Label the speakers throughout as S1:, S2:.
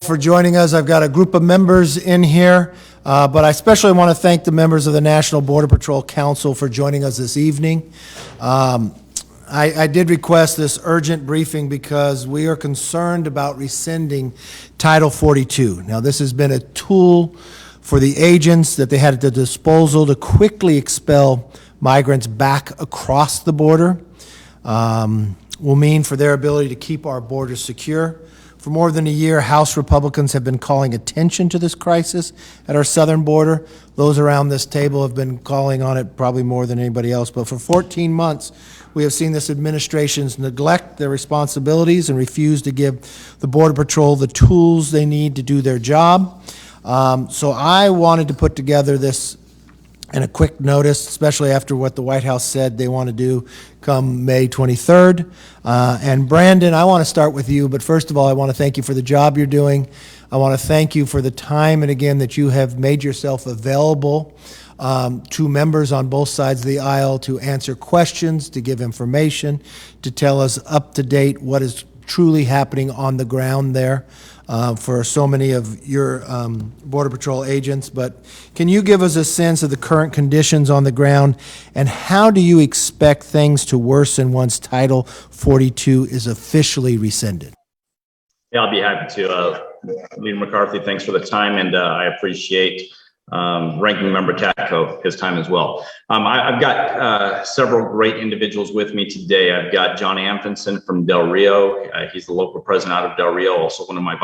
S1: For joining us. I've got a group of members in here, but I especially want to thank the members of the National Border Patrol Council for joining us this evening. I did request this urgent briefing because we are concerned about rescinding Title 42. Now, this has been a tool for the agents that they had at their disposal to quickly expel migrants back across the border. Will mean for their ability to keep our borders secure. For more than a year, House Republicans have been calling attention to this crisis at our southern border. Those around this table have been calling on it probably more than anybody else. But for 14 months, we have seen this administration's neglect their responsibilities and refuse to give the Border Patrol the tools they need to do their job. So I wanted to put together this in a quick notice, especially after what the White House said they want to do come May 23rd. And Brandon, I want to start with you, but first of all, I want to thank you for the job you're doing. I want to thank you for the time and again that you have made yourself available to members on both sides of the aisle to answer questions, to give information, to tell us up to date what is truly happening on the ground there. For so many of your Border Patrol agents, but can you give us a sense of the current conditions on the ground, and how do you expect things to worsen once Title 42 is officially rescinded?
S2: Yeah, I'll be happy to. Leader McCarthy, thanks for the time, and I appreciate Ranking Member Tatko, his time as well. I've got several great individuals with me today. I've got John Amfinson from Del Rio. He's the local president out of Del Rio, also one of my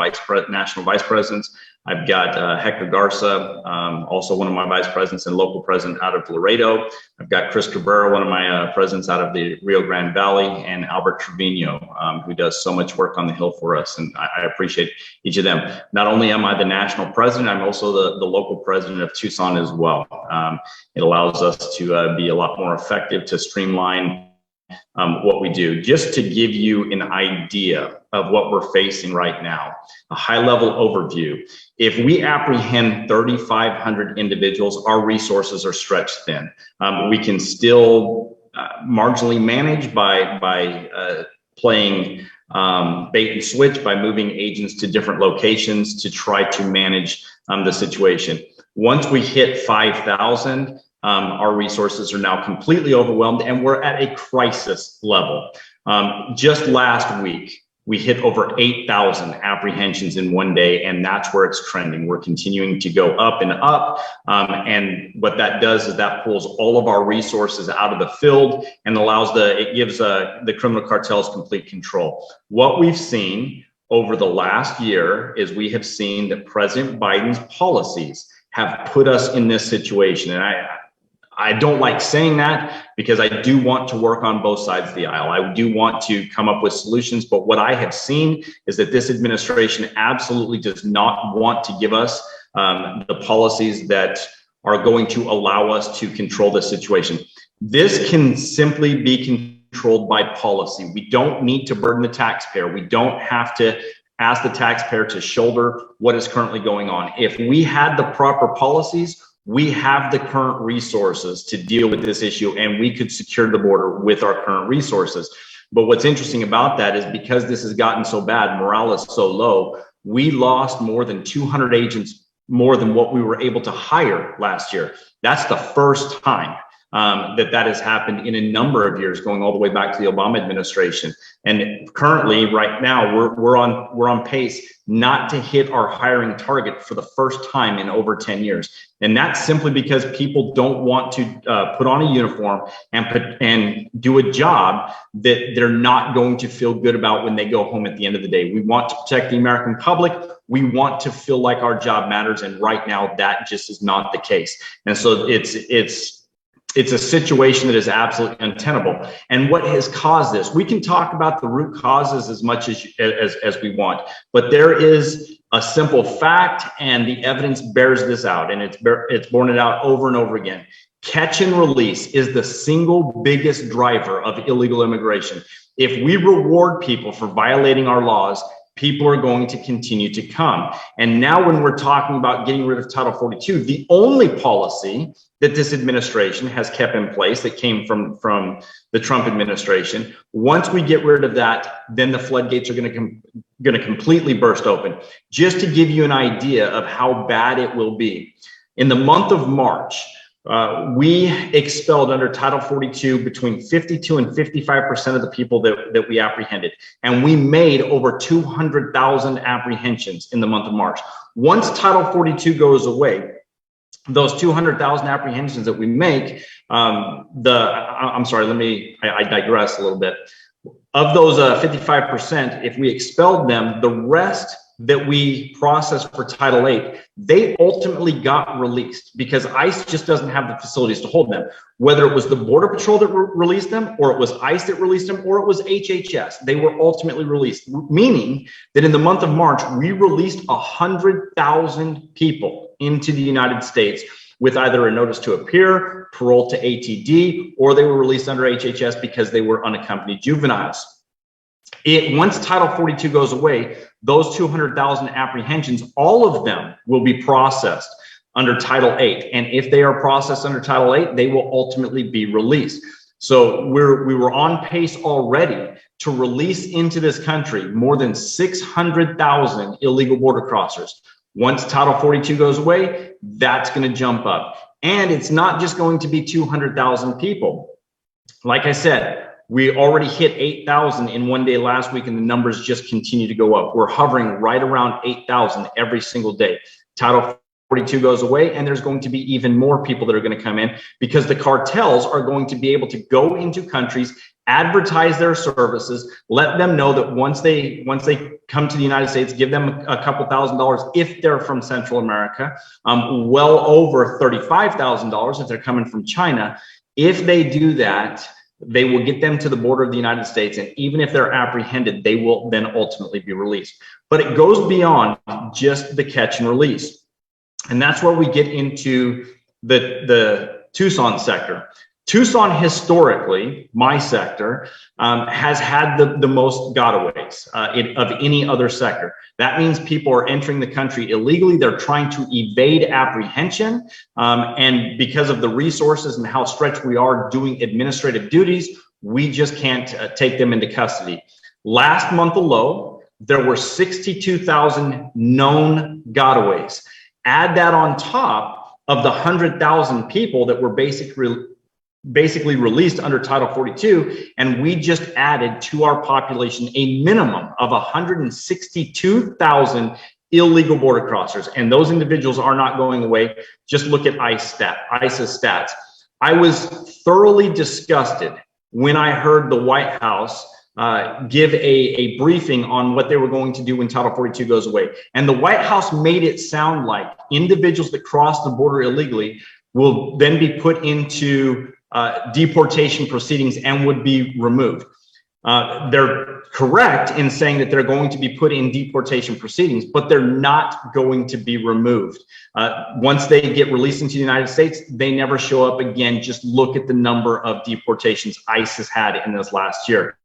S2: national vice presidents. I've got Hector Garza, also one of my vice presidents and local president out of Laredo. I've got Chris Cabrera, one of my presidents out of the Rio Grande Valley, and Albert Trevino, who does so much work on the Hill for us. And I appreciate each of them. Not only am I the national president, I'm also the local president of Tucson as well. It allows us to be a lot more effective, to streamline what we do. Just to give you an idea of what we're facing right now, a high-level overview. If we apprehend 3,500 individuals, our resources are stretched thin. We can still marginally manage by playing bait and switch, by moving agents to different locations to try to manage the situation. Once we hit 5,000, our resources are now completely overwhelmed, and we're at a crisis level. Just last week, we hit over 8,000 apprehensions in one day, and that's where it's trending. We're continuing to go up and up, and what that does is that pulls all of our resources out of the field and it gives the criminal cartels complete control. What we've seen over the last year is we have seen that President Biden's policies have put us in this situation, and I don't like saying that because I do want to work on both sides of the aisle. I do want to come up with solutions, but what I have seen is that this administration absolutely does not want to give us the policies that are going to allow us to control the situation. This can simply be controlled by policy. We don't need to burden the taxpayer. We don't have to ask the taxpayer to shoulder what is currently going on. If we had the proper policies, we have the current resources to deal with this issue, and we could secure the border with our current resources. But what's interesting about that is because this has gotten so bad, morale is so low, we lost more than 200 agents, more than what we were able to hire last year. That's the first time that has happened in a number of years, going all the way back to the Obama administration. And currently, right now, we're on pace not to hit our hiring target for the first time in over 10 years. And that's simply because people don't want to put on a uniform and do a job that they're not going to feel good about when they go home at the end of the day. We want to protect the American public. We want to feel like our job matters. And right now, that just is not the case. And so it's a situation that is absolutely untenable. And what has caused this? We can talk about the root causes as much as we want, but there is a simple fact, and the evidence bears this out, and it's borne it out over and over again. Catch and release is the single biggest driver of illegal immigration. If we reward people for violating our laws, people are going to continue to come. And now when we're talking about getting rid of Title 42, the only policy that this administration has kept in place that came from the Trump administration. Once we get rid of that, then the floodgates are going to completely burst open. Just to give you an idea of how bad it will be, in the month of March, we expelled under Title 42 between 52 and 55% of the people that we apprehended. And we made over 200,000 apprehensions in the month of March. Once Title 42 goes away, those 200,000 apprehensions that we make, I'm sorry, I digress a little bit. Of those 55%, if we expelled them, the rest that we processed for Title 8, they ultimately got released because ICE just doesn't have the facilities to hold them. Whether it was the Border Patrol that released them, or it was ICE that released them, or it was HHS, they were ultimately released, meaning that in the month of March, we released 100,000 people into the United States with either a notice to appear, parole to ATD, or they were released under HHS because they were unaccompanied juveniles. Once Title 42 goes away, those 200,000 apprehensions, all of them will be processed under Title 8. And if they are processed under Title 8, they will ultimately be released. So we were on pace already to release into this country more than 600,000 illegal border crossers. Once Title 42 goes away, that's going to jump up. And it's not just going to be 200,000 people. Like I said, we already hit 8,000 in one day last week, and the numbers just continue to go up. We're hovering right around 8,000 every single day. Title 42 goes away, and there's going to be even more people that are going to come in because the cartels are going to be able to go into countries, advertise their services, let them know that once they come to the United States, give them a couple $1,000s if they're from Central America, well over $35,000 if they're coming from China. If they do that, they will get them to the border of the United States, and even if they're apprehended, they will then ultimately be released. But it goes beyond just the catch and release. And that's where we get into the Tucson sector. Tucson historically, my sector, has had the most gotaways of any other sector. That means people are entering the country illegally. They're trying to evade apprehension. And because of the resources and how stretched we are doing administrative duties, we just can't take them into custody. Last month alone, there were 62,000 known gotaways. Add that on top of the 100,000 people that were basically released under Title 42, and we just added to our population a minimum of 162,000 illegal border crossers, and those individuals are not going away. Just look at ICE's stats. I was thoroughly disgusted when I heard the White House give a briefing on what they were going to do when Title 42 goes away. And the White House made it sound like individuals that cross the border illegally will then be put into deportation proceedings and would be removed. They're correct in saying that they're going to be put in deportation proceedings, but they're not going to be removed. Once they get released into the United States, they never show up again. Just look at the number of deportations ICE has had in this last year.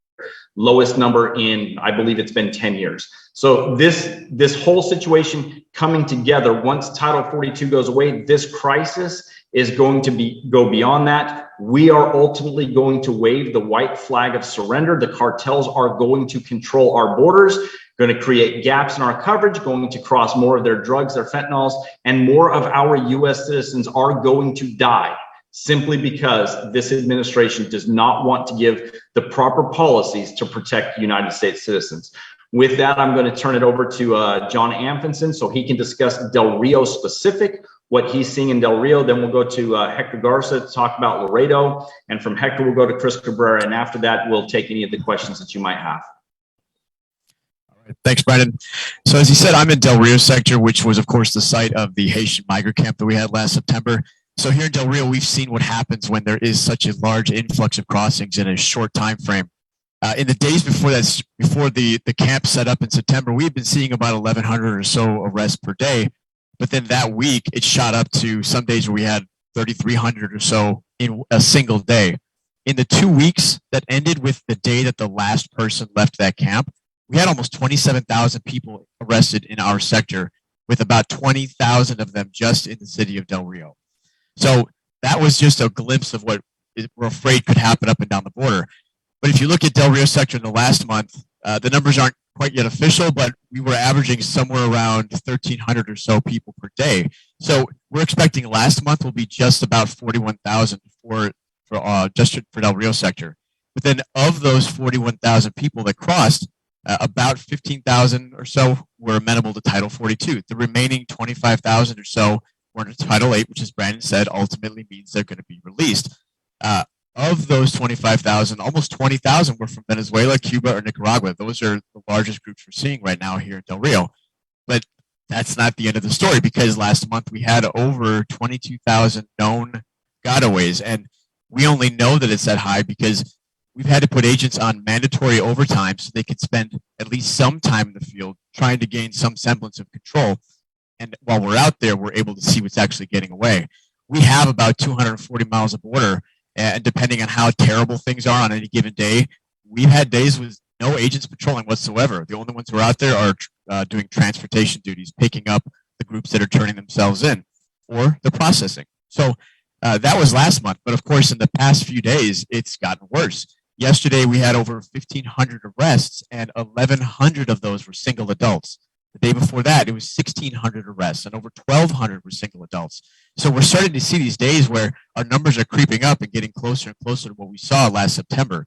S2: Lowest number in, I believe it's been 10 years. So this whole situation coming together, once Title 42 goes away, this crisis is going to go beyond that. We are ultimately going to wave the white flag of surrender. The cartels are going to control our borders, going to create gaps in our coverage, going to cross more of their drugs, their fentanyls, and more of our US citizens are going to die simply because this administration does not want to give the proper policies to protect United States citizens. With that, I'm going to turn it over to John Amfinson so he can discuss Del Rio specific, what he's seeing in Del Rio. Then we'll go to Hector Garza to talk about Laredo. And from Hector, we'll go to Chris Cabrera. And after that, we'll take any of the questions that you might have.
S3: All right, thanks, Brandon. So as he said, I'm in Del Rio sector, which was, of course, the site of the Haitian migrant camp that we had last September. So here in Del Rio, we've seen what happens when there is such a large influx of crossings in a short time frame. In the days before that, before the camp set up in September, we had been seeing about 1,100 or so arrests per day. But then that week, it shot up to some days where we had 3,300 or so in a single day. In the 2 weeks that ended with the day that the last person left that camp, we had almost 27,000 people arrested in our sector, with about 20,000 of them just in the city of Del Rio. So that was just a glimpse of what we're afraid could happen up and down the border. But if you look at Del Rio sector in the last month, the numbers aren't quite yet official, but we were averaging somewhere around 1,300 or so people per day. So we're expecting last month will be just about 41,000 for Del Rio sector. But then of those 41,000 people that crossed, about 15,000 or so were amenable to Title 42. The remaining 25,000 or so were in Title 8, which, as Brandon said, ultimately means they're going to be released. Of those 25,000, almost 20,000 were from Venezuela, Cuba, or Nicaragua. Those are the largest groups we're seeing right now here in Del Rio. But that's not the end of the story, because last month we had over 22,000 known gotaways. And we only know that it's that high because we've had to put agents on mandatory overtime so they could spend at least some time in the field trying to gain some semblance of control. And while we're out there, we're able to see what's actually getting away. We have about 240 miles of border, and depending on how terrible things are on any given day, we've had days with no agents patrolling whatsoever. The only ones who are out there are doing transportation duties, picking up the groups that are turning themselves in, or the processing. So that was last month. But of course, in the past few days, it's gotten worse. Yesterday, we had over 1,500 arrests, and 1,100 of those were single adults. The day before that, it was 1,600 arrests, and over 1,200 were single adults. So we're starting to see these days where our numbers are creeping up and getting closer and closer to what we saw last September.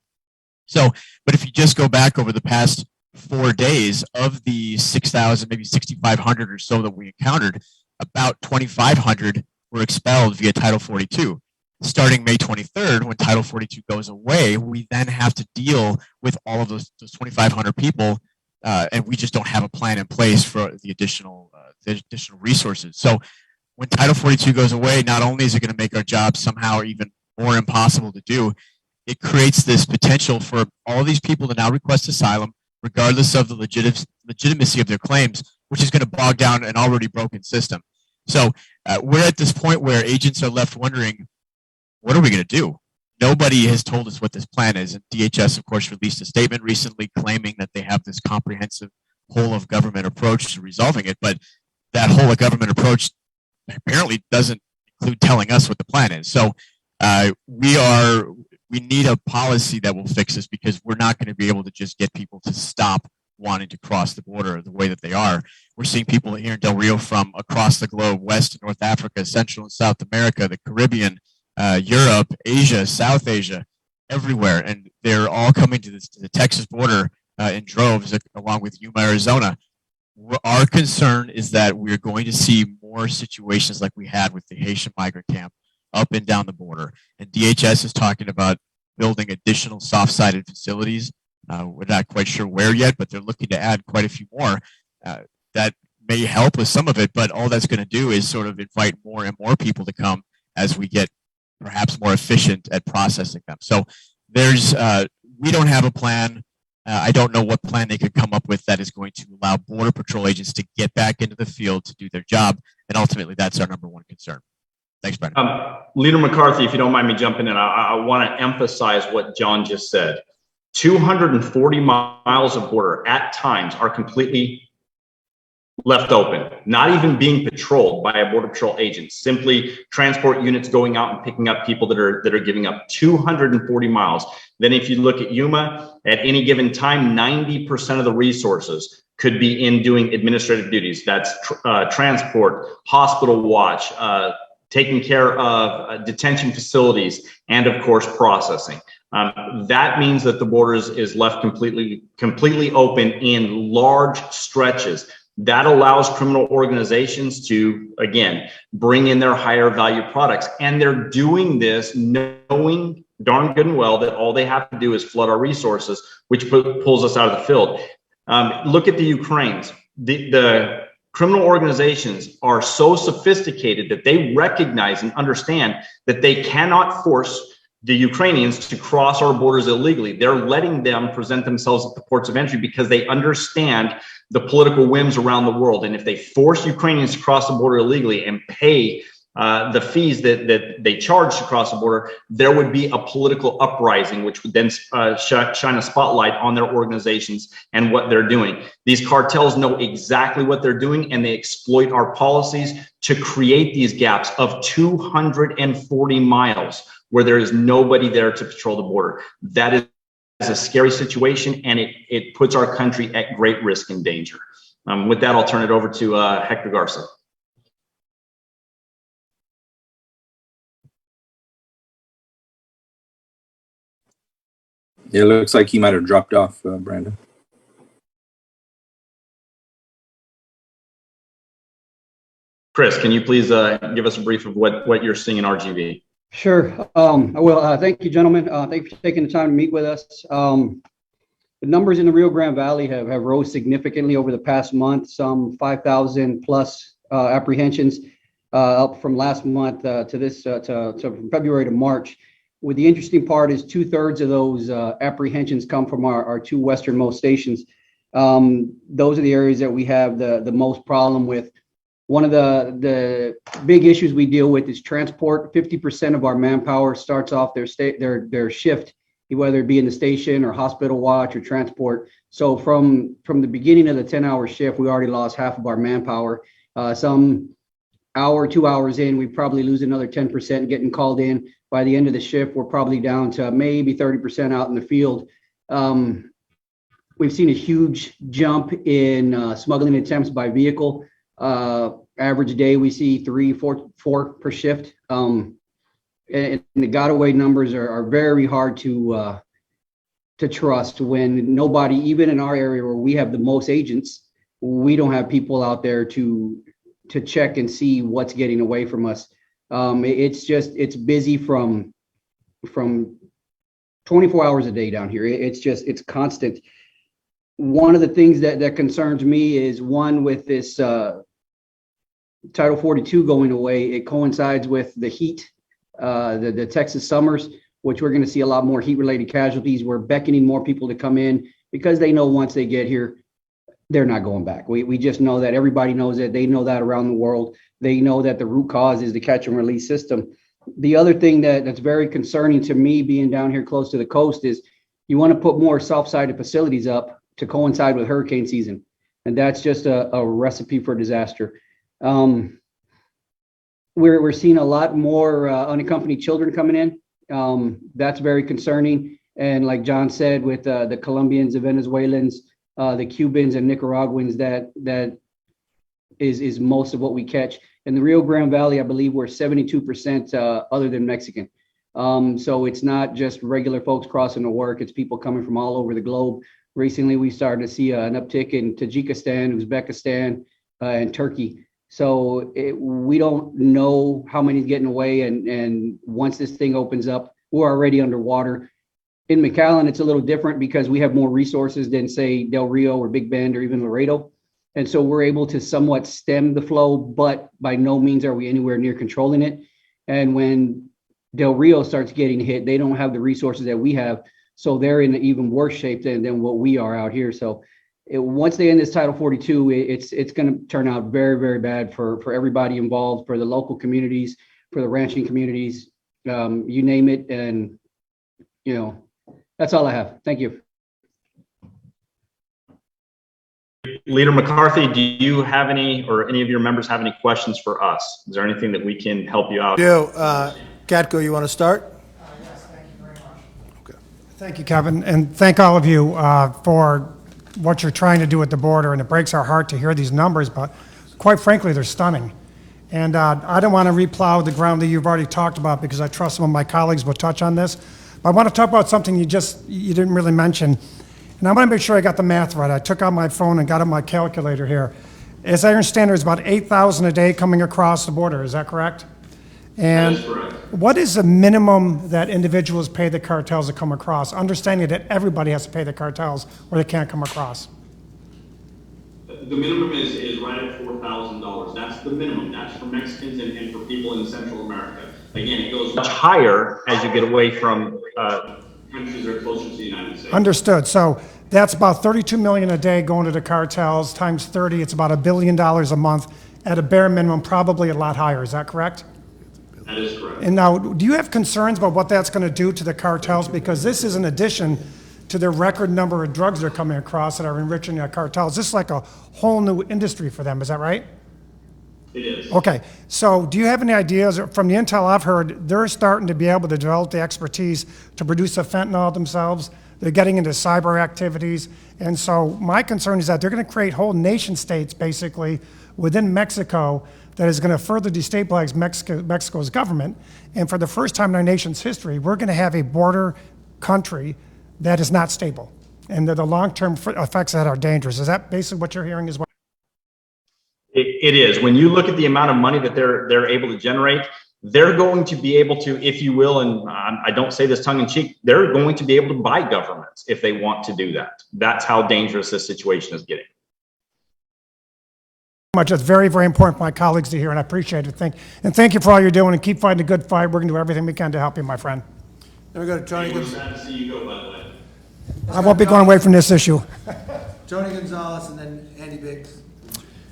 S3: So, but if you just go back over the past 4 days, of the 6,000, maybe 6,500 or so that we encountered, about 2,500 were expelled via Title 42. Starting May 23rd, when Title 42 goes away, we then have to deal with all of those 2,500 people, and we just don't have a plan in place for the additional resources. So when Title 42 goes away, not only is it going to make our job somehow even more impossible to do, it creates this potential for all these people to now request asylum, regardless of the legitimacy of their claims, which is going to bog down an already broken system. So we're at this point where agents are left wondering, what are we going to do? Nobody has told us what this plan is. And DHS, of course, released a statement recently claiming that they have this comprehensive whole of government approach to resolving it. But that whole of government approach apparently doesn't include telling us what the plan is. So we need a policy that will fix this, because we're not going to be able to just get people to stop wanting to cross the border the way that they are. We're seeing people here in Del Rio from across the globe, West and North Africa, Central and South America, the Caribbean, Europe, Asia, South Asia, everywhere. And they're all coming to the Texas border in droves, along with Yuma, Arizona. Our concern is that we're going to see more situations like we had with the Haitian migrant camp up and down the border. And DHS is talking about building additional soft-sided facilities. We're not quite sure where yet, but they're looking to add quite a few more. That may help with some of it, but all that's going to do is sort of invite more and more people to come as we get perhaps more efficient at processing them. So we don't have a plan. I don't know what plan they could come up with that is going to allow Border Patrol agents to get back into the field to do their job. And ultimately, that's our number one concern. Thanks, Brendan.
S2: Leader McCarthy, if you don't mind me jumping in, I want to emphasize what John just said. 240 miles of border at times are completely left open, not even being patrolled by a Border Patrol agent, simply transport units going out and picking up people that are giving up 240 miles. Then if you look at Yuma, at any given time, 90% of the resources could be in doing administrative duties. That's transport, hospital watch, taking care of detention facilities, and of course, processing. That means that the border is left completely open in large stretches. That allows criminal organizations to, again, bring in their higher value products. And they're doing this knowing darn good and well that all they have to do is flood our resources, which pulls us out of the field. Look at the Ukrainians. The criminal organizations are so sophisticated that they recognize and understand that they cannot force the Ukrainians to cross our borders illegally. They're letting them present themselves at the ports of entry because they understand the political whims around the world. And if they force Ukrainians to cross the border illegally and pay the fees that they charge to cross the border, there would be a political uprising, which would then shine a spotlight on their organizations and what they're doing. These cartels know exactly what they're doing, and they exploit our policies to create these gaps of 240 miles where there is nobody there to patrol the border. That is a scary situation, and it puts our country at great risk and danger. With that, I'll turn it over to Hector Garza.
S4: It looks like he might have dropped off, Brandon.
S2: Chris, can you please give us a brief of what you're seeing in RGV?
S5: Sure. Well, thank you, gentlemen. Thank you for taking the time to meet with us. The numbers in the Rio Grande Valley have rose significantly over the past month, some 5,000 plus apprehensions up from last month to from February to March. With the interesting part is 2/3 of those apprehensions come from our two westernmost stations. Those are the areas that we have the most problem with. One of the big issues we deal with is transport. 50% of our manpower starts off their shift, whether it be in the station or hospital watch or transport. So from the beginning of the 10-hour shift, we already lost half of our manpower. Some hour, 2 hours in, we probably lose another 10% getting called in. By the end of the shift, we're probably down to maybe 30% out in the field. We've seen a huge jump in smuggling attempts by vehicle. Average day, we see 3, 4 per shift. And the got-away numbers are very hard to trust when nobody, even in our area where we have the most agents, we don't have people out there to check and see what's getting away from us. It's busy from 24 hours a day down here. It's constant. One of the things that concerns me is one with this Title 42 going away. It coincides with the heat, the Texas summers, which we're going to see a lot more heat-related casualties. We're beckoning more people to come in because they know once they get here, they're not going back. We just know that. Everybody knows that. They know that around the world. They know that the root cause is the catch and release system. The other thing that's very concerning to me being down here close to the coast is you want to put more self-sided facilities up to coincide with hurricane season. And that's just a recipe for disaster. We're seeing a lot more unaccompanied children coming in. That's very concerning. And like John said, with the Colombians, the Venezuelans, the Cubans and Nicaraguans, that is most of what we catch. In the Rio Grande Valley, I believe we're 72% other than Mexican. So it's not just regular folks crossing to work, it's people coming from all over the globe. Recently, we started to see an uptick in Tajikistan, Uzbekistan, and Turkey. So we don't know how many's getting away. And once this thing opens up, we're already underwater. In McAllen, it's a little different because we have more resources than, say, Del Rio or Big Bend or even Laredo. And so we're able to somewhat stem the flow, but by no means are we anywhere near controlling it. And when Del Rio starts getting hit, they don't have the resources that we have. So they're in even worse shape than what we are out here. So once they end this Title 42, it's going to turn out very, very bad for everybody involved, for the local communities, for the ranching communities, you name it. And, that's all I have. Thank you.
S2: Leader McCarthy, do you have any, or any of your members have any questions for us? Is there anything that we can help you out?
S1: Katko, you want to start?
S6: Yes, thank you very much. Okay. Thank you, Kevin, and thank all of you for what you're trying to do at the border, and it breaks our heart to hear these numbers, but quite frankly, they're stunning. And I don't want to replow the ground that you've already talked about because I trust some of my colleagues will touch on this. But I want to talk about something you didn't really mention. And I want to make sure I got the math right. I took out my phone and got out my calculator here. As I understand, there's about 8,000 a day coming across the border. Is that correct? And
S2: that is correct.
S6: What is the minimum that individuals pay the cartels to come across, understanding that everybody has to pay the cartels or they can't come across?
S2: The minimum is right at $4,000. That's the minimum. That's for Mexicans and for people in Central America. Again, it goes much higher as you get away from countries that are closer to the United States.
S6: Understood. So that's about 32 million a day going to the cartels, times 30, it's about $1 billion a month. At a bare minimum, probably a lot higher. Is that correct?
S2: That is correct.
S6: And now, do you have concerns about what that's going to do to the cartels? Because this is in addition to the record number of drugs they're coming across that are enriching the cartels. This is like a whole new industry for them, is that right?
S2: It is.
S6: Okay, so do you have any ideas, from the intel I've heard, they're starting to be able to develop the expertise to produce the fentanyl themselves. They're getting into cyber activities. And so my concern is that they're going to create whole nation states, basically, within Mexico that is going to further destabilize Mexico's government. And for the first time in our nation's history, we're going to have a border country that is not stable. And the long-term effects of that are dangerous. Is that basically what you're hearing as well?
S2: It is. When you look at the amount of money that they're able to generate, they're going to be able to, if you will, and I don't say this tongue in cheek, they're going to be able to buy governments if they want to do that. That's how dangerous this situation is getting.
S6: Much. That's very, very important for my colleagues to hear, and I appreciate it. Thank you for all you're doing, and keep fighting a good fight. We're going to do everything we can to help you, my friend.
S1: Then we go to Tony
S2: We're sad to see you go, by the way.
S6: I won't be going away from this issue.
S1: Tony Gonzalez and then Andy Biggs.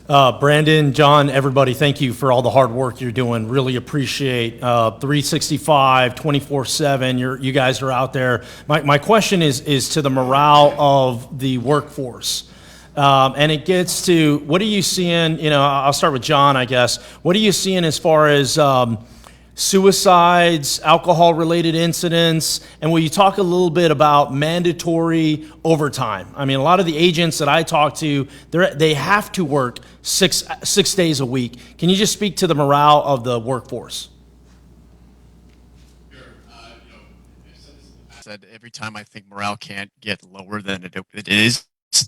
S7: Brandon, John, everybody, thank you for all the hard work you're doing. Really appreciate 365, 24/7. You guys are out there. My question is to the morale of the workforce. And it gets to, what are you seeing, I'll start with John, I guess. What are you seeing as far as suicides, alcohol-related incidents, and will you talk a little bit about mandatory overtime? I mean, a lot of the agents that I talk to, they have to work six days a week. Can you just speak to the morale of the workforce?
S3: Sure. Said every time I think morale can't get lower than it is,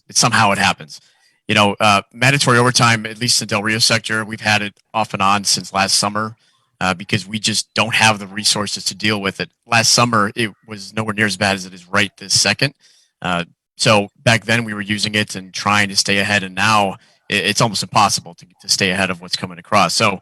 S3: somehow it happens. Mandatory overtime, at least in Del Rio sector, we've had it off and on since last summer. Because we just don't have the resources to deal with it. Last summer, it was nowhere near as bad as it is right this second. So back then, we were using it and trying to stay ahead, and now it's almost impossible to stay ahead of what's coming across. So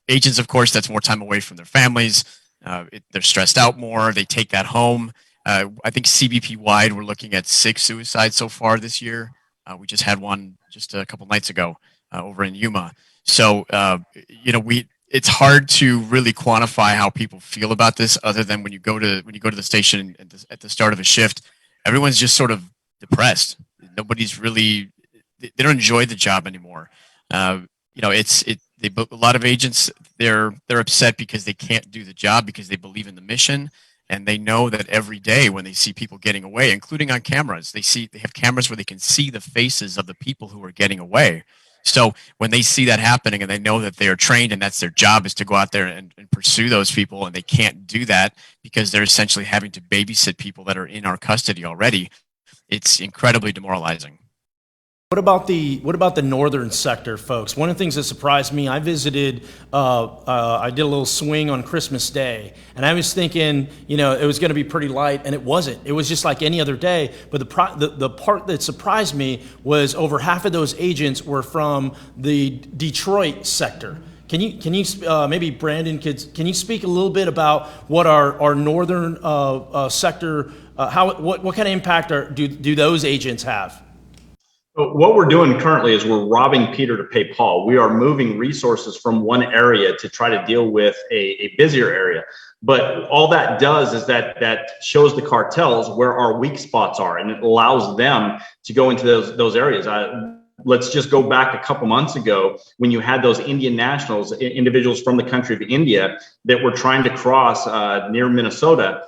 S3: agents, of course, that's more time away from their families. They're stressed out more. They take that home. I think CBP-wide, we're looking at 6 suicides so far this year. We just had one just a couple nights ago over in Yuma. So, it's hard to really quantify how people feel about this, other than when you go to the station at the start of a shift, everyone's just sort of depressed. Nobody's really, they don't enjoy the job anymore. A lot of agents, they're upset because they can't do the job because they believe in the mission, and they know that every day when they see people getting away, including on cameras, they have cameras where they can see the faces of the people who are getting away. So when they see that happening and they know that they are trained and that's their job is to go out there and pursue those people, and they can't do that because they're essentially having to babysit people that are in our custody already, it's incredibly demoralizing.
S7: What about the northern sector, folks? One of the things that surprised me, I visited, I did a little swing on Christmas Day, and I was thinking, it was going to be pretty light, and it wasn't. It was just like any other day. But the part that surprised me was over half of those agents were from the Detroit sector. Can you maybe Brandon can you speak a little bit about what our northern sector, what kind of impact do those agents have?
S2: What we're doing currently is we're robbing Peter to pay Paul. We are moving resources from one area to try to deal with a busier area. But all that does is that shows the cartels where our weak spots are, and it allows them to go into those areas. Let's just go back a couple months ago when you had those Indian nationals, individuals from the country of India that were trying to cross near Minnesota.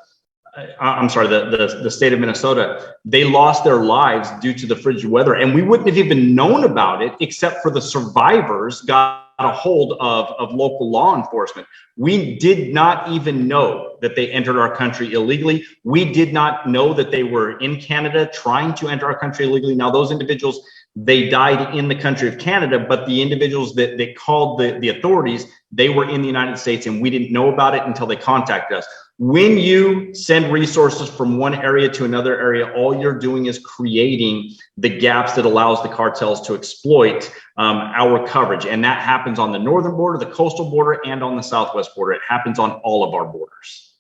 S2: I'm sorry, the state of Minnesota. They lost their lives due to the frigid weather, and we wouldn't have even known about it except for the survivors got a hold of local law enforcement. We did not even know that they entered our country illegally. We did not know that they were in Canada trying to enter our country illegally. Now, those individuals, they died in the country of Canada, but the individuals that they called the authorities, they were in the United States, and we didn't know about it until they contacted us. When you send resources from one area to another area, all you're doing is creating the gaps that allows the cartels to exploit our coverage. And that happens on the northern border, the coastal border, and on the southwest border. It happens on all of our borders.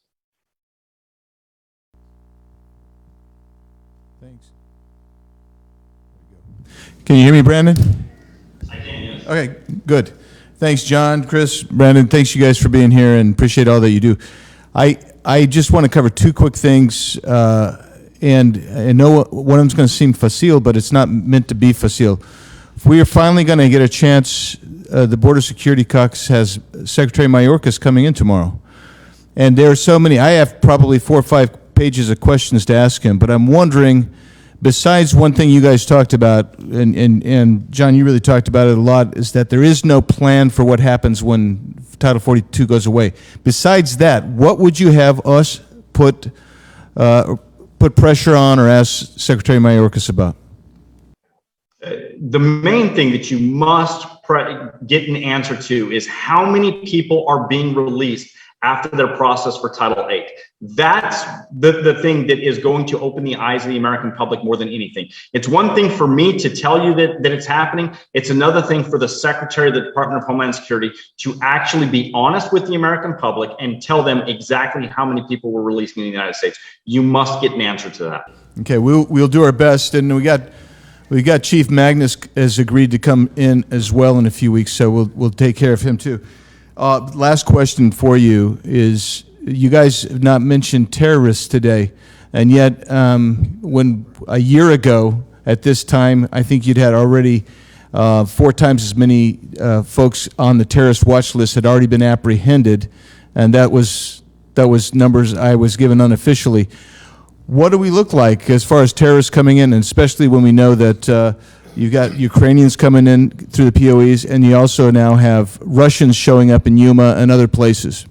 S8: Thanks. Can you hear me, Brandon?
S2: I can, yes.
S8: Okay, good. Thanks, John, Chris, Brandon. Thanks you guys for being here, and appreciate all that you do. I just want to cover two quick things, and I know one of them's going to seem facile, but it's not meant to be facile. If we are finally going to get a chance, the Border Security Caucus has Secretary Mayorkas coming in tomorrow. And there are so many, I have probably 4 or 5 pages of questions to ask him, but I'm wondering, besides one thing you guys talked about, and John, you really talked about it a lot, is that there is no plan for what happens when Title 42 goes away. Besides that, what would you have us put pressure on or ask Secretary Mayorkas about?
S2: The main thing that you must get an answer to is how many people are being released after their process for Title VIII. That's the thing that is going to open the eyes of the American public more than anything. It's one thing for me to tell you that it's happening. It's another thing for the Secretary of the Department of Homeland Security to actually be honest with the American public and tell them exactly how many people were released in the United States. You must get an answer to that.
S8: Okay, we'll do our best, and we got Chief Magnus has agreed to come in as well in a few weeks, so we'll take care of him too. Last question for you is, you guys have not mentioned terrorists today, and yet when a year ago at this time, I think you'd had already 4 times as many folks on the terrorist watch list had already been apprehended, and that was numbers I was given unofficially. What do we look like as far as terrorists coming in, and especially when we know that you got Ukrainians coming in through the POEs, and you also now have Russians showing up in Yuma and other places?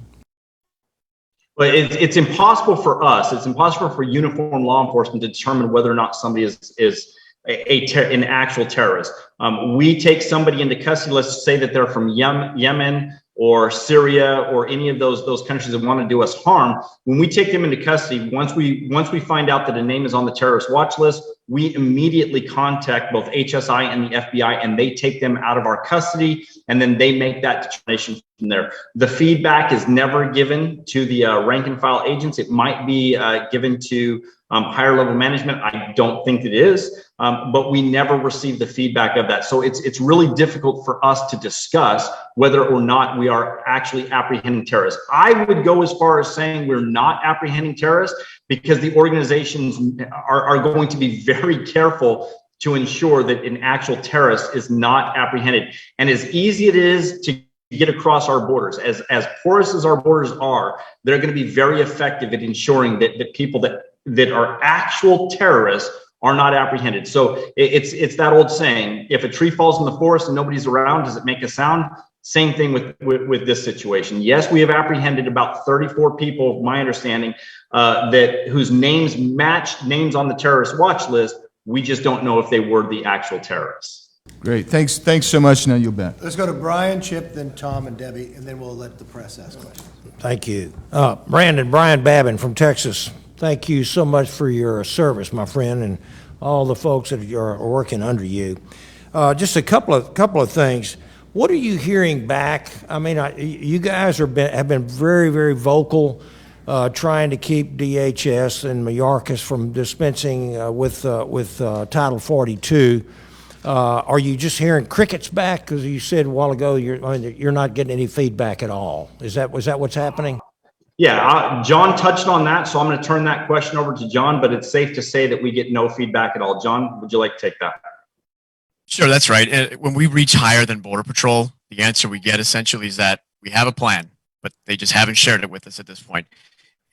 S2: But it's impossible for us. It's impossible for uniformed law enforcement to determine whether or not somebody is an actual terrorist. We take somebody into custody. Let's say that they're from Yemen or Syria or any of those countries that want to do us harm. When we take them into custody, once we find out that a name is on the terrorist watch list, we immediately contact both HSI and the FBI, and they take them out of our custody, and then they make that determination from there. The feedback is never given to the rank and file agents. It might be given to higher level management. I don't think it is, but we never receive the feedback of that. So it's really difficult for us to discuss whether or not we are actually apprehending terrorists. I would go as far as saying we're not apprehending terrorists, because the organizations are going to be very careful to ensure that an actual terrorist is not apprehended. And as easy it is to get across our borders, as porous as our borders are, they're going to be very effective at ensuring that people that are actual terrorists are not apprehended. So it's that old saying, if a tree falls in the forest and nobody's around, does it make a sound? Same thing with this situation. Yes, we have apprehended about 34 people, my understanding, whose names match names on the terrorist watch list. We just don't know if they were the actual terrorists.
S8: Great, thanks so much. Now you'll bet.
S1: Let's go to Brian, Chip, then Tom and Debbie, and then we'll let the press ask questions.
S9: Thank you. Brian Babin from Texas. Thank you so much for your service, my friend, and all the folks that are working under you. Just a couple of things. What are you hearing back? I mean, you guys have been very, very vocal, trying to keep DHS and Mayorkas from dispensing with Title 42. Are you just hearing crickets back? Because you said a while ago you're not getting any feedback at all. Was that what's happening?
S2: Yeah, John touched on that, so I'm going to turn that question over to John, but it's safe to say that we get no feedback at all. John, would you like to take that?
S3: Sure, that's right. When we reach higher than Border Patrol, the answer we get essentially is that we have a plan, but they just haven't shared it with us at this point.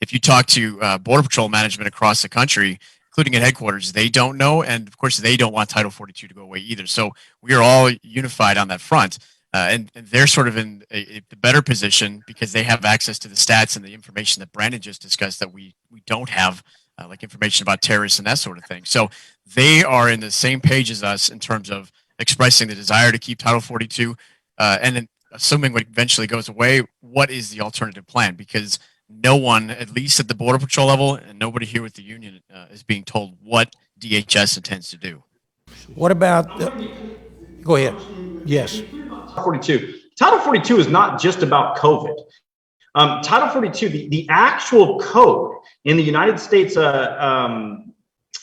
S3: If you talk to Border Patrol management across the country, including at headquarters, they don't know, and of course they don't want Title 42 to go away either. So we are all unified on that front, and they're sort of in the better position because they have access to the stats and the information that Brandon just discussed that we don't have, like information about terrorists and that sort of thing. So they are in the same page as us in terms of expressing the desire to keep Title 42, and then assuming what eventually goes away, what is the alternative plan? Because no one, at least at the Border Patrol level, and nobody here with the union is being told what DHS intends to do.
S9: What about? Go ahead. Yes.
S2: Title 42 is not just about COVID. Title 42, the actual code in the United States code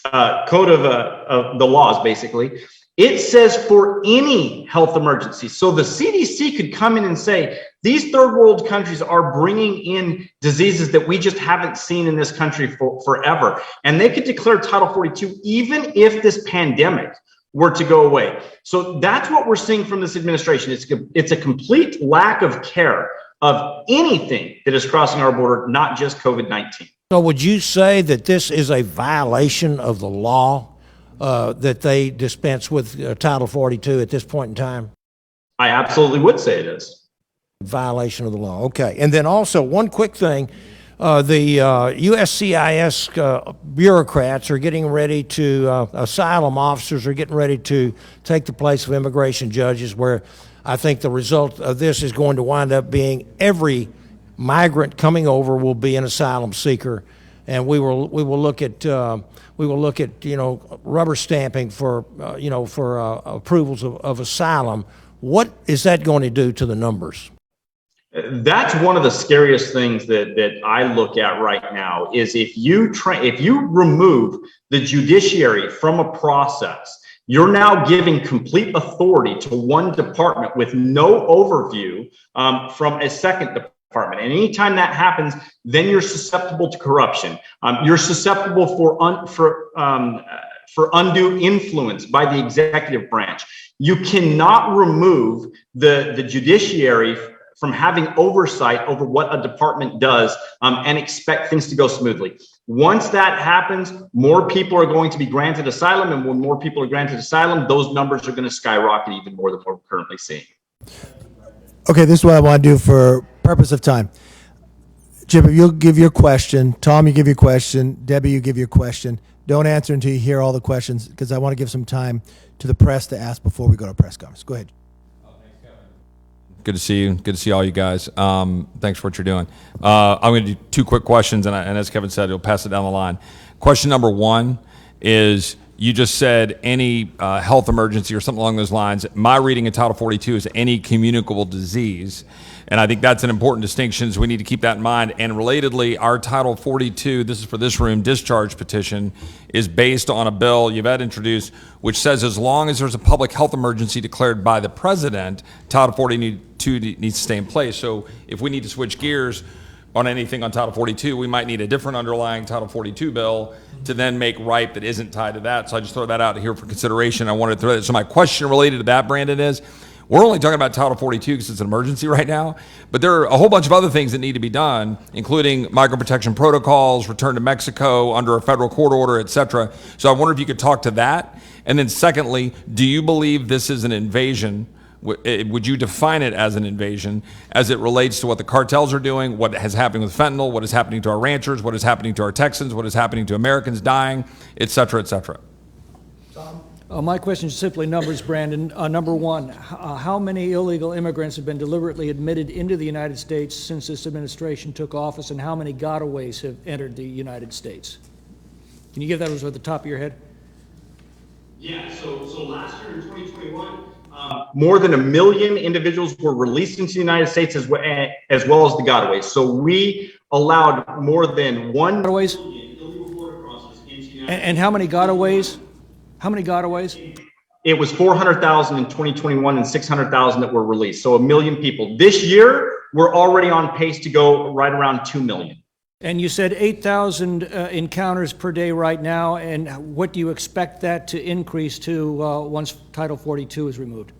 S2: of the laws, basically, It says for any health emergency. So the CDC could come in and say, these third world countries are bringing in diseases that we just haven't seen in this country for forever. And they could declare Title 42 even if this pandemic were to go away. So that's what we're seeing from this administration. It's a complete lack of care of anything that is crossing our border, not just COVID-19.
S9: So would you say that this is a violation of the law that they dispense with Title 42 at this point in time?
S2: I absolutely would say it is.
S9: Violation of the law. Okay. And then also one quick thing, the USCIS bureaucrats are getting ready to, asylum officers are getting ready to take the place of immigration judges, where I think the result of this is going to wind up being every migrant coming over will be an asylum seeker, and we will look at rubber stamping for approvals of asylum. What is that going to do to the numbers?
S2: That's one of the scariest things that I look at right now is if you remove the judiciary from a process, you're now giving complete authority to one department with no overview from a second department. And anytime that happens, then you're susceptible to corruption. You're susceptible for undue influence by the executive branch. You cannot remove the judiciary from having oversight over what a department does and expect things to go smoothly. Once that happens, more people are going to be granted asylum, and when more people are granted asylum, those numbers are going to skyrocket even more than what we're currently seeing.
S1: Okay, this is what I want to do for purpose of time. Chip, if you'll give your question, Tom, you give your question, Debbie, you give your question. Don't answer until you hear all the questions, because I want to give some time to the press to ask before we go to a press conference. Go ahead.
S10: Good to see you. Good to see all you guys. Thanks for what you're doing. I'm going to do two quick questions, and as Kevin said, he'll pass it down the line. Question number one is, you just said any health emergency or something along those lines. My reading of Title 42 is any communicable disease, and I think that's an important distinction, so we need to keep that in mind. And relatedly, our Title 42, this is for this room, discharge petition, is based on a bill you've had introduced, which says as long as there's a public health emergency declared by the president, Title 42 needs to stay in place. So if we need to switch gears on anything on Title 42, we might need a different underlying Title 42 bill to then make ripe that isn't tied to that. So I just throw that out here for consideration. I wanted to throw that. So my question related to that, Brandon, is we're only talking about Title 42 because it's an emergency right now, but there are a whole bunch of other things that need to be done, including migrant protection protocols, return to Mexico under a federal court order, et cetera. So I wonder if you could talk to that. And then secondly, do you believe this is an invasion? Would you define it as an invasion as it relates to what the cartels are doing, what is happening with fentanyl, what is happening to our ranchers, what is happening to our Texans, what is happening to Americans dying, et cetera, et cetera?
S11: My question is simply numbers, Brandon. Number one, how many illegal immigrants have been deliberately admitted into the United States since this administration took office, and how many gotaways have entered the United States? Can you give those at the top of your head?
S2: Yeah, so last year in 2021, more than 1 million individuals were released into the United States as well as the gotaways. So we allowed more than 1
S11: gotaways?
S2: million illegal border crossers into the United
S11: And how many gotaways? How many gotaways?
S2: It was 400,000 in 2021 and 600,000 that were released. So 1 million people. This year, we're already on pace to go right around 2 million.
S11: And you said 8,000 encounters per day right now, and what do you expect that to increase to once Title 42 is removed?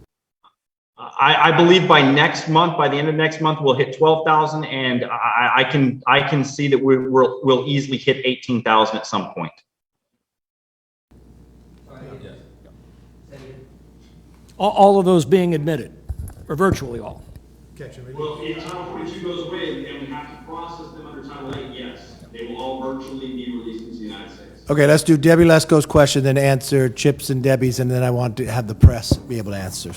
S2: I believe by next month, by the end of next month, we'll hit 12,000, and I can see that we'll easily hit 18,000 at some point.
S11: All of those being admitted, or virtually all?
S2: Well, if Title 42 goes away and we have to process them under Title 8, yes, they will all virtually be released into the United States.
S1: Okay, let's do Debbie Lesko's question, then answer Chip's and Debbie's, and then I want to have the press be able to ask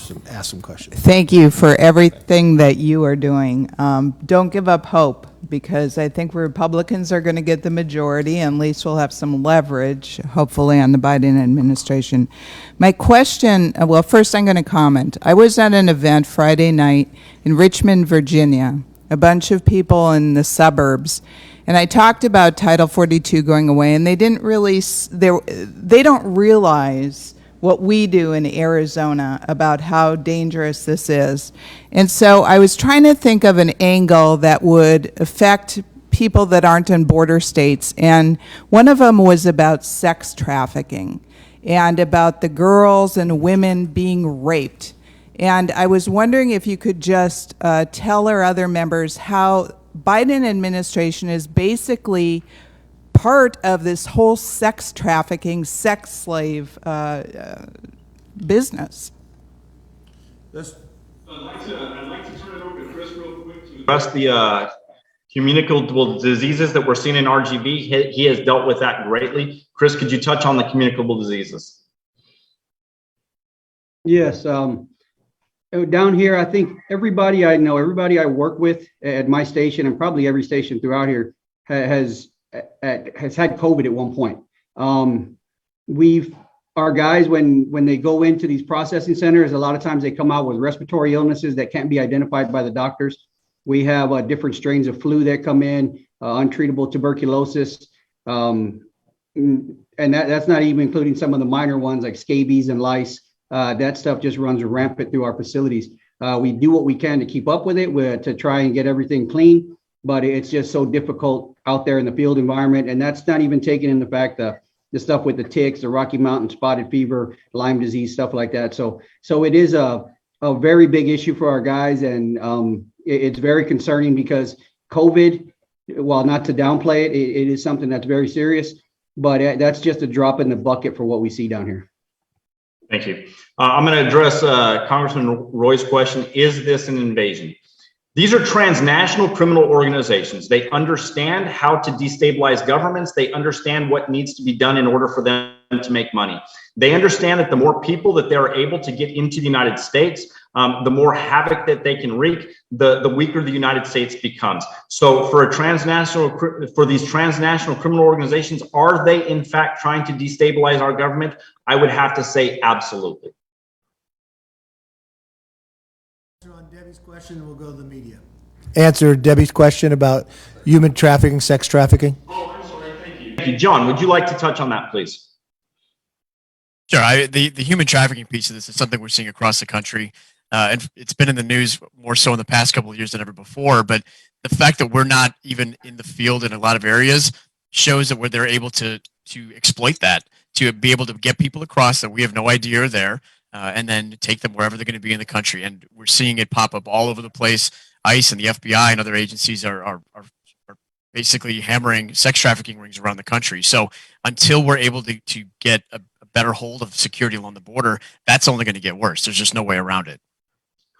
S1: some questions.
S12: Thank you for everything that you are doing. Don't give up hope, because I think Republicans are going to get the majority, and at least we'll have some leverage, hopefully, on the Biden administration. My question, well, first I'm going to comment. I was at an event Friday night in Richmond, Virginia, a bunch of people in the suburbs, and I talked about Title 42 going away, and they didn't really, they don't realize what we do in Arizona about how dangerous this is. And so I was trying to think of an angle that would affect people that aren't in border states, and one of them was about sex trafficking and about the girls and women being raped. And I was wondering if you could just tell our other members how Biden administration is basically part of this whole sex trafficking, sex slave business.
S2: I'd like to turn it over to Chris real quick to address the communicable diseases that we're seeing in RGV. He has dealt with that greatly. Chris, could you touch on the communicable diseases?
S5: Yes. Down here, I think everybody I know, everybody I work with at my station, and probably every station throughout here, has had COVID at one point. Our guys, when they go into these processing centers, a lot of times they come out with respiratory illnesses that can't be identified by the doctors. We have different strains of flu that come in, untreatable tuberculosis, and that's not even including some of the minor ones like scabies and lice. That stuff just runs rampant through our facilities. We do what we can to keep up with it, to try and get everything clean, but it's just so difficult out there in the field environment. And that's not even taking in the fact that the stuff with the ticks, the Rocky Mountain spotted fever, Lyme disease, stuff like that. So it is a very big issue for our guys. And it's very concerning because COVID, while not to downplay it, it is something that's very serious, but that's just a drop in the bucket for what we see down here.
S2: Thank you. I'm going to address Congressman Roy's question. Is this an invasion? These are transnational criminal organizations. They understand how to destabilize governments. They understand what needs to be done in order for them to make money. They understand that the more people that they're able to get into the United States, the more havoc that they can wreak, the weaker the United States becomes. So for these transnational criminal organizations, are they in fact trying to destabilize our government? I would have to say absolutely.
S1: On Debbie's question, we'll go to the media. Answer Debbie's question about human trafficking, sex trafficking.
S2: Oh, I'm sorry. Thank you. Thank you. John, would you like to touch on that, please?
S3: Sure. The human trafficking piece of this is something we're seeing across the country. And it's been in the news more so in the past couple of years than ever before. But the fact that we're not even in the field in a lot of areas shows that they're able to exploit that, to be able to get people across that we have no idea are there, and then take them wherever they're going to be in the country. And we're seeing it pop up all over the place. ICE and the FBI and other agencies are basically hammering sex trafficking rings around the country. So until we're able to get a better hold of security along the border, that's only going to get worse. There's just no way around it.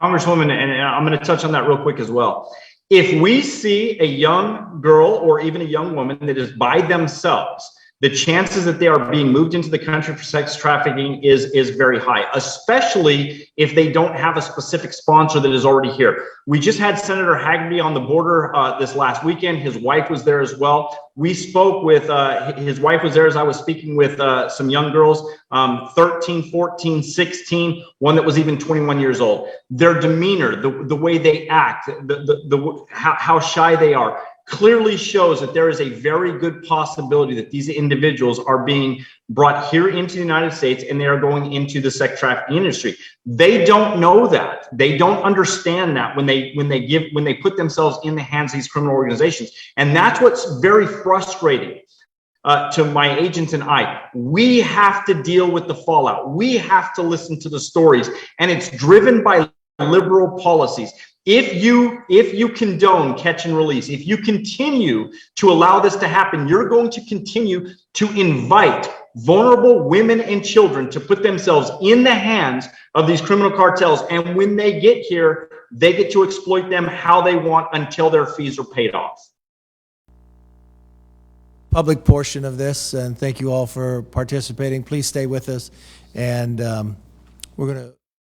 S2: Congresswoman, and I'm going to touch on that real quick as well. If we see a young girl or even a young woman that is by themselves, the chances that they are being moved into the country for sex trafficking is very high, especially if they don't have a specific sponsor that is already here. We just had Senator Hagerty on the border this last weekend. His wife was there as well. We spoke with, his wife was there as I was speaking with some young girls, 13, 14, 16, one that was even 21 years old. Their demeanor, the way they act, how shy they are, clearly shows that there is a very good possibility that these individuals are being brought here into the United States and they are going into the sex trafficking industry. They don't know that. They don't understand that when they put themselves in the hands of these criminal organizations. And that's what's very frustrating to my agents and I. We have to deal with the fallout. We have to listen to the stories, and it's driven by liberal policies. If you condone catch and release, if you continue to allow this to happen, you're going to continue to invite vulnerable women and children to put themselves in the hands of these criminal cartels. And when they get here, they get to exploit them how they want until their fees are paid off.
S1: Public portion of this, and thank you all for participating. Please stay with us, and we're going to